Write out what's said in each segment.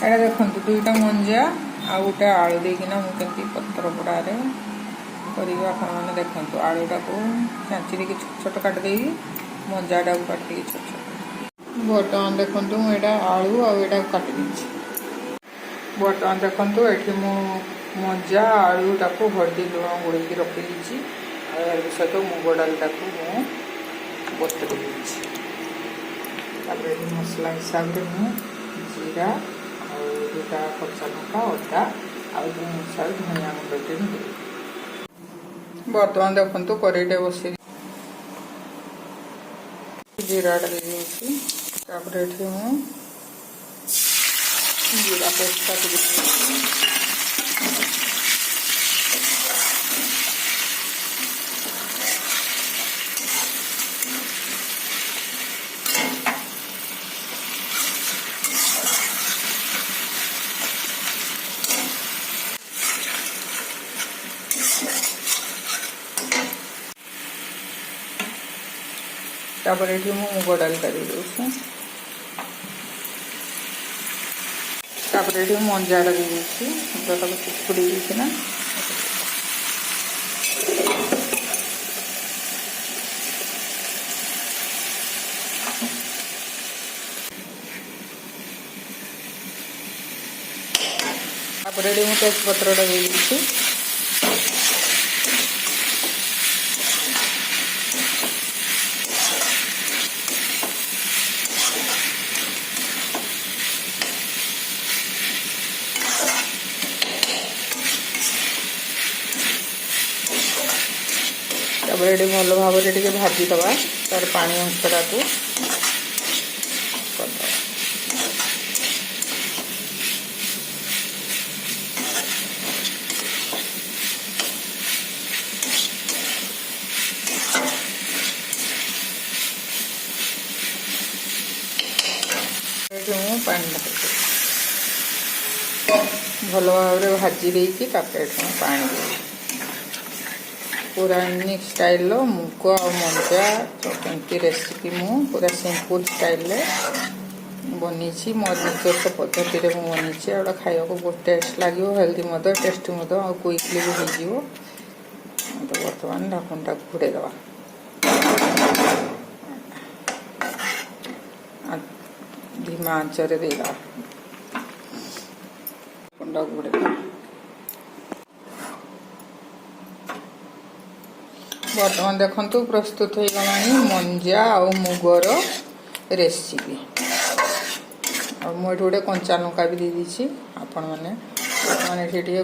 एटा देखो दुईटा मंजा आ गोटे आलू देकिना मुझे पत्र पोड़े मैंने देखो आलूटा को चाँची छोट छोट काटिदे मंजाटा को काट छोट छोट बर्तमान देखो मुझे आलू आटा काटि बर्तमान देखो ये मंजा आलूटा को हल्दी लुण गोल रखी सहित मुग डालटा को बतुरी मसला हिसाब से मुझे जीरा आटा कच्चा लंका अदा आनुसार धनिया गुंडटे बर्तमान देखो कड़ईटे बस जीराटा दे जीरा पेस्ट काट ये मुग डाल कर ये मंजाटा दे चिपुड़ी देना ये तेजपत्रटा दे ये भल भाव भाजीदवा तार पानी अंशटा को पानी भल भाव भाजी देकी पानी पूरा यूनिक स्टाइल मुग और मंजा चटनी रेसिपी मु पूरा सिंपल स्टाइल बनी मो निजस्व पद्धति बनी गोटे खाया बहुत टेस्ट लगे हेल्दी टेस्टी क्विकली भी हो तो बर्तमान ढाकनटा घोड़े दवा धीमा आंचरे देदा ढाकनटा घोड़े दवा बर्तमान देखो प्रस्तुत हो गला मंजा आ मुगर रेसिपी और मुझे गोटे कंचा लंका भी दे आपण मैंने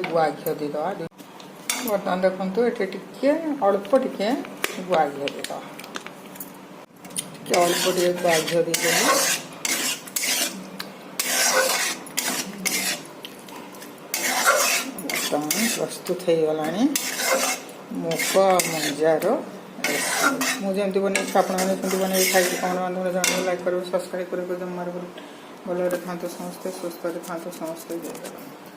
गुआ घी देदवा बर्तमान देखो ये अल्प टे गुआ घी देदवा अल्प टे गुआ घी दे बर्तमान प्रस्तुत हो गला मुग मंजार मुझे बन आपने बन खाई कौन बांधव जन लाइक करेंगे सब्सक्राइब करेंगे जमार भल था समस्ते सुस्थ था समस्ते जय जगन्नाथ।